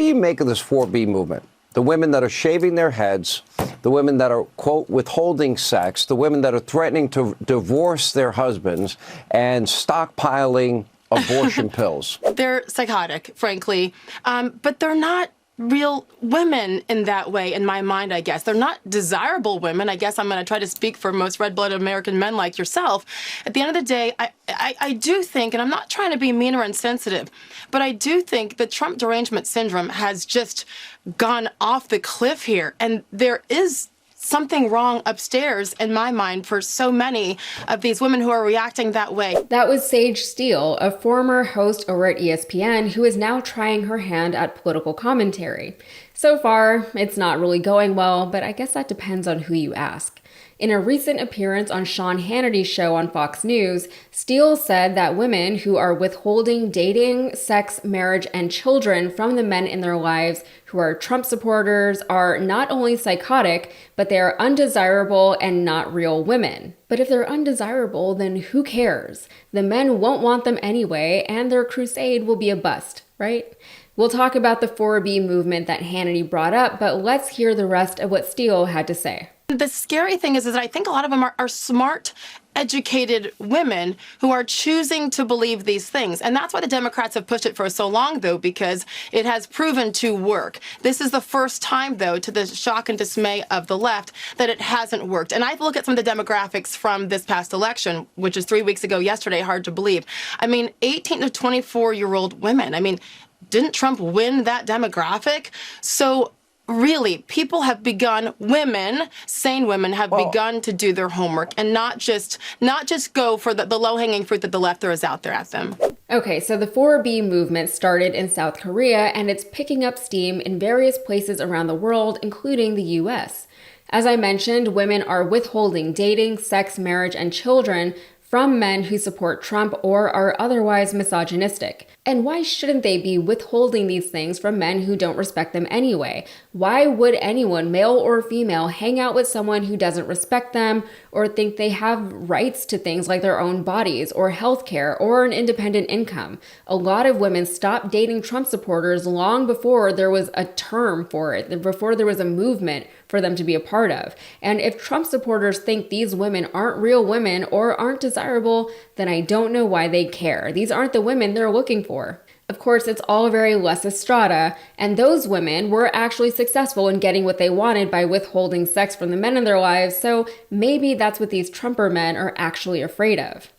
you make of this 4B movement? The women that are shaving their heads, the women that are, quote, withholding sex, the women that are threatening to divorce their husbands and stockpiling abortion pills. They're psychotic, frankly, but they're not real women in that way, in my mind, I guess. They're not desirable women. I guess I'm going to try to speak for most red-blooded American men like yourself. At the end of the day, I do think, and I'm not trying to be mean or insensitive, but I do think the Trump derangement syndrome has just gone off the cliff here. And there is something wrong upstairs, in my mind, for so many of these women who are reacting that way. That was Sage Steele, a former host over at ESPN, who is now trying her hand at political commentary. So far, it's not really going well, but I guess that depends on who you ask. In a recent appearance on Sean Hannity's show on Fox News, Steele said that women who are withholding dating, sex, marriage, and children from the men in their lives who are Trump supporters are not only psychotic, but they are undesirable and not real women. But if they're undesirable, then who cares? The men won't want them anyway, and their crusade will be a bust, right? We'll talk about the 4B movement that Hannity brought up, but let's hear the rest of what Steele had to say. The scary thing is that I think a lot of them are smart, educated women who are choosing to believe these things. And that's why the Democrats have pushed it for so long, though, because it has proven to work. This is the first time, though, to the shock and dismay of the left, that it hasn't worked. And I look at some of the demographics from this past election, which is 3 weeks ago yesterday, hard to believe. I mean, 18 to 24-year-old women. I mean, didn't Trump win that demographic? So really, people have begun, sane women have begun to do their homework and not just go for the low-hanging fruit that the left throws out there at them. Okay, so the 4B movement started in South Korea, and it's picking up steam in various places around the world, including the US. As I mentioned, women are withholding dating, sex, marriage, and children from men who support Trump or are otherwise misogynistic. And why shouldn't they be withholding these things from men who don't respect them anyway? Why would anyone, male or female, hang out with someone who doesn't respect them or think they have rights to things like their own bodies or healthcare or an independent income? A lot of women stopped dating Trump supporters long before there was a term for it, before there was a movement for them to be a part of. And if Trump supporters think these women aren't real women or aren't desirable, then I don't know why they care. These aren't the women they're looking for. Of course, it's all very Lessa Strata, and those women were actually successful in getting what they wanted by withholding sex from the men in their lives, so maybe that's what these Trumper men are actually afraid of.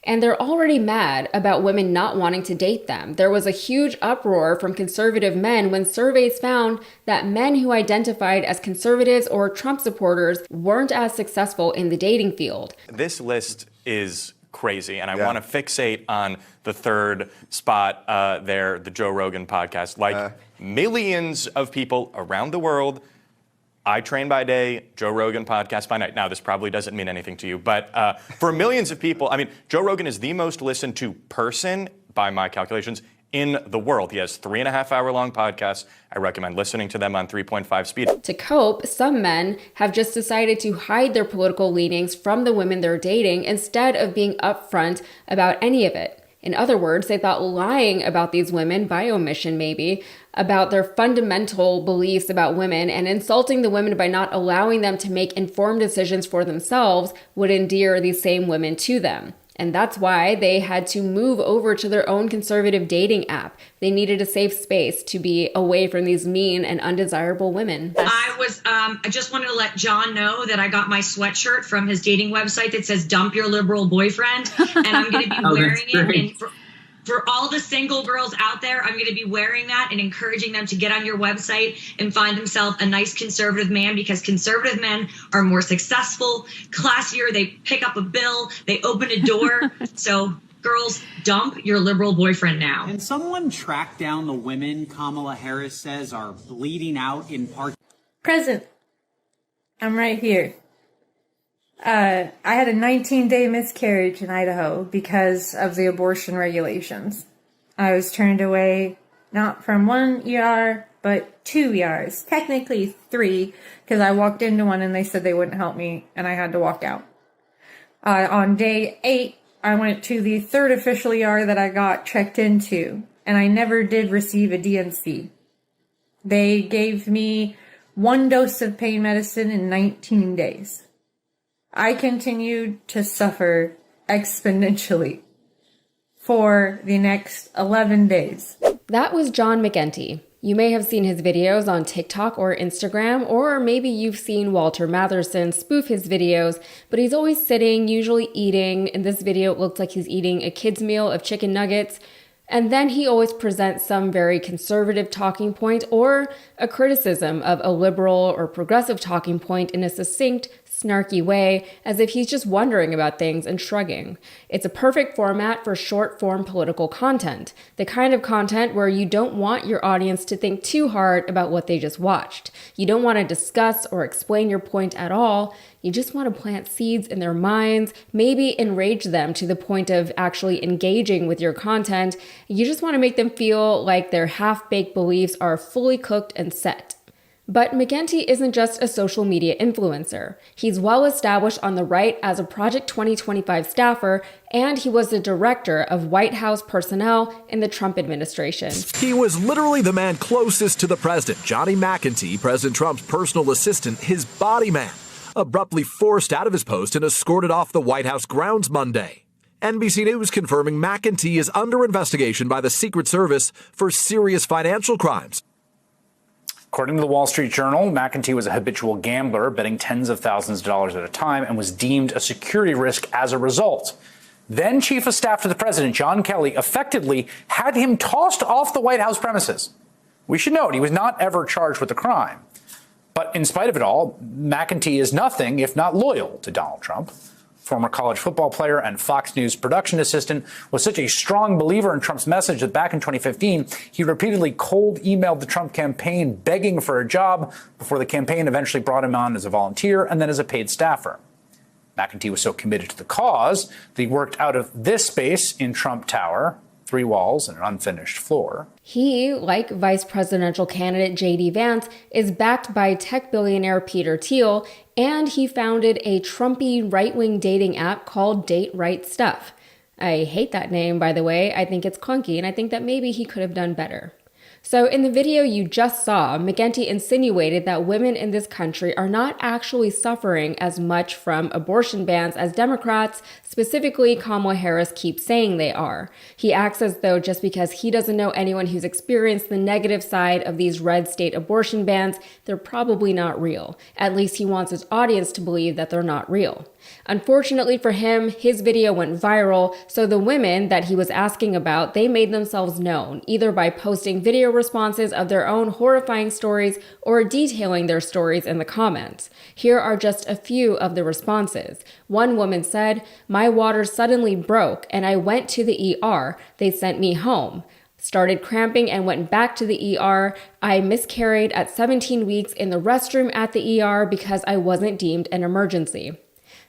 And they're already mad about women not wanting to date them. There was a huge uproar from conservative men when surveys found that men who identified as conservatives or Trump supporters weren't as successful in the dating field. This list is crazy, and I want to fixate on the third spot there, the Joe Rogan podcast. Like millions of people around the world, I train by day, Joe Rogan podcast by night. Now, this probably doesn't mean anything to you, but for millions of people, I mean, Joe Rogan is the most listened to person, by my calculations, in the world. He has 3.5-hour-long podcasts. I recommend listening to them on 3.5 speed. To cope, some men have just decided to hide their political leanings from the women they're dating instead of being upfront about any of it. In other words, they thought lying about these women, by omission maybe, about their fundamental beliefs about women and insulting the women by not allowing them to make informed decisions for themselves would endear these same women to them. And that's why they had to move over to their own conservative dating app. They needed a safe space to be away from these mean and undesirable women. I just wanted to let John know that I got my sweatshirt from his dating website that says "Dump Your Liberal Boyfriend," and I'm going to be wearing it. And for all the single girls out there, I'm going to be wearing that and encouraging them to get on your website and find themselves a nice conservative man, because conservative men are more successful, classier. They pick up a bill. They open a door. So girls, dump your liberal boyfriend now. Can someone track down the women Kamala Harris says are bleeding out in part? Present. I'm right here. I had a 19-day miscarriage in Idaho because of the abortion regulations. I was turned away not from one ER, but 2 ERs. Technically 3, because I walked into one and they said they wouldn't help me and I had to walk out. On day 8, I went to the 3rd official ER that I got checked into, and I never did receive a DNC. They gave me 1 dose of pain medicine in 19 days. I continued to suffer exponentially for the next 11 days. That was John McEntee. You may have seen his videos on TikTok or Instagram, or maybe you've seen Walter Matherson spoof his videos, but he's always sitting, usually eating. In this video, it looks like he's eating a kid's meal of chicken nuggets. And then he always presents some very conservative talking point or a criticism of a liberal or progressive talking point in a succinct, snarky way, as if he's just wondering about things and shrugging. It's a perfect format for short-form political content, the kind of content where you don't want your audience to think too hard about what they just watched. You don't want to discuss or explain your point at all. You just want to plant seeds in their minds, maybe enrage them to the point of actually engaging with your content. You just want to make them feel like their half-baked beliefs are fully cooked and set. But McEntee isn't just a social media influencer. He's well established on the right as a Project 2025 staffer, and he was the director of White House personnel in the Trump administration. He was literally the man closest to the president, Johnny McEntee, President Trump's personal assistant, his body man, abruptly forced out of his post and escorted off the White House grounds Monday. NBC News confirming McEntee is under investigation by the Secret Service for serious financial crimes. According to the Wall Street Journal, McEntee was a habitual gambler, betting tens of thousands of dollars at a time, and was deemed a security risk as a result. Then Chief of Staff to the President, John Kelly, effectively had him tossed off the White House premises. We should note he was not ever charged with a crime. But in spite of it all, McEntee is nothing if not loyal to Donald Trump. Former college football player and Fox News production assistant, was such a strong believer in Trump's message that back in 2015, he repeatedly cold emailed the Trump campaign begging for a job before the campaign eventually brought him on as a volunteer and then as a paid staffer. McEntee was so committed to the cause that he worked out of this space in Trump Tower, 3 walls and an unfinished floor. He, like vice presidential candidate J.D. Vance, is backed by tech billionaire Peter Thiel, and he founded a Trumpy right-wing dating app called Date Right Stuff. I hate that name, by the way. I think it's clunky, and I think that maybe he could have done better. So in the video you just saw, McEntee insinuated that women in this country are not actually suffering as much from abortion bans as Democrats, specifically Kamala Harris, keep saying they are. He acts as though just because he doesn't know anyone who's experienced the negative side of these red state abortion bans, they're probably not real. At least he wants his audience to believe that they're not real. Unfortunately for him, his video went viral, so the women that he was asking about, they made themselves known, either by posting video responses of their own horrifying stories or detailing their stories in the comments. Here are just a few of the responses. One woman said, "My water suddenly broke and I went to the ER. They sent me home. Started cramping and went back to the ER. I miscarried at 17 weeks in the restroom at the ER because I wasn't deemed an emergency."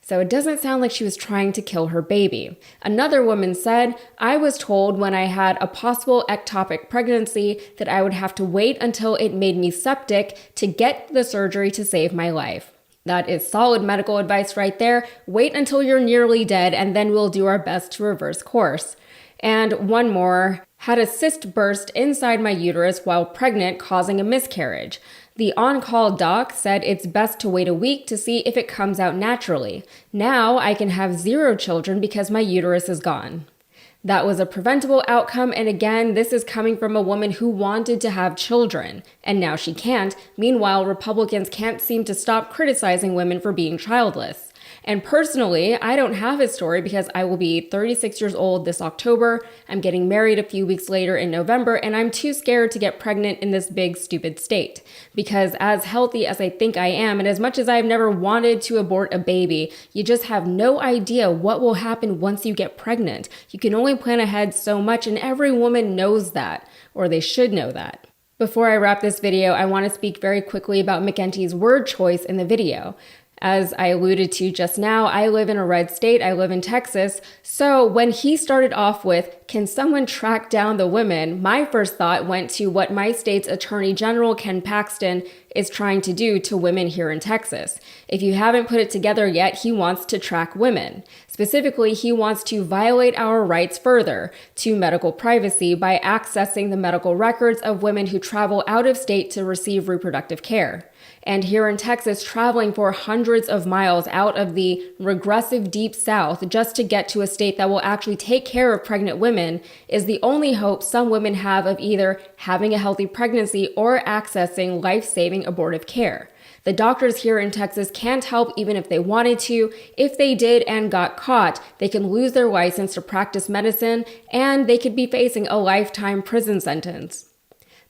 So it doesn't sound like she was trying to kill her baby. Another woman said, "I was told when I had a possible ectopic pregnancy that I would have to wait until it made me septic to get the surgery to save my life." That is solid medical advice right there. Wait until you're nearly dead and then we'll do our best to reverse course. And one more, "Had a cyst burst inside my uterus while pregnant, causing a miscarriage. The on-call doc said it's best to wait a week to see if it comes out naturally. Now I can have 0 children because my uterus is gone." That was a preventable outcome, and again, this is coming from a woman who wanted to have children, and now she can't. Meanwhile, Republicans can't seem to stop criticizing women for being childless. And personally, I don't have his story because I will be 36 years old this October. I'm getting married a few weeks later in November, and I'm too scared to get pregnant in this big, stupid state. Because as healthy as I think I am, and as much as I've never wanted to abort a baby, you just have no idea what will happen once you get pregnant. You can only plan ahead so much, and every woman knows that, or they should know that. Before I wrap this video, I want to speak very quickly about McEntee's word choice in the video. As I alluded to just now, I live in a red state. I live in Texas. So when he started off with, can someone track down the women? My first thought went to what my state's Attorney General, Ken Paxton, is trying to do to women here in Texas. If you haven't put it together yet, he wants to track women. Specifically, he wants to violate our rights further to medical privacy by accessing the medical records of women who travel out of state to receive reproductive care. And here in Texas, traveling for hundreds of miles out of the regressive deep south just to get to a state that will actually take care of pregnant women is the only hope some women have of either having a healthy pregnancy or accessing life-saving abortive care. The doctors here in Texas can't help even if they wanted to. If they did and got caught, they can lose their license to practice medicine and they could be facing a lifetime prison sentence.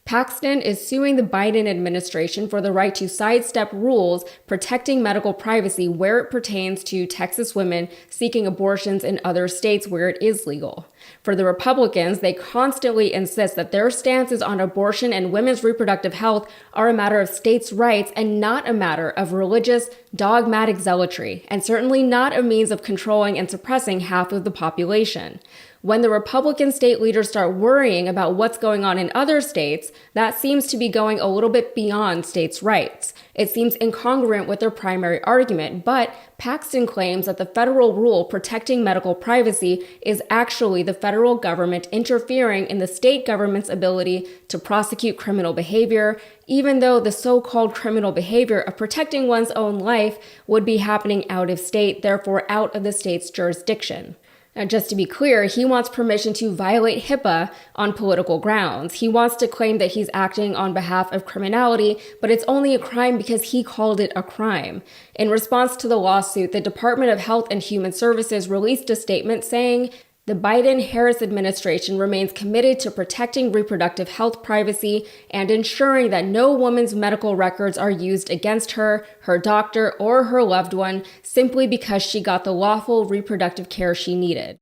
Paxton is suing the Biden administration for the right to sidestep rules protecting medical privacy where it pertains to Texas women seeking abortions in other states where it is legal. For the Republicans, they constantly insist that their stances on abortion and women's reproductive health are a matter of states' rights and not a matter of religious, dogmatic zealotry, and certainly not a means of controlling and suppressing half of the population. When the Republican state leaders start worrying about what's going on in other states, that seems to be going a little bit beyond states' rights. It seems incongruent with their primary argument, but Paxton claims that the federal rule protecting medical privacy is actually the federal government interfering in the state government's ability to prosecute criminal behavior, even though the so-called criminal behavior of protecting one's own life would be happening out of state, therefore out of the state's jurisdiction. Now, just to be clear, he wants permission to violate HIPAA on political grounds. He wants to claim that he's acting on behalf of criminality, but it's only a crime because he called it a crime. In response to the lawsuit, the Department of Health and Human Services released a statement saying, the Biden-Harris administration remains committed to protecting reproductive health privacy and ensuring that no woman's medical records are used against her, her doctor, or her loved one simply because she got the lawful reproductive care she needed.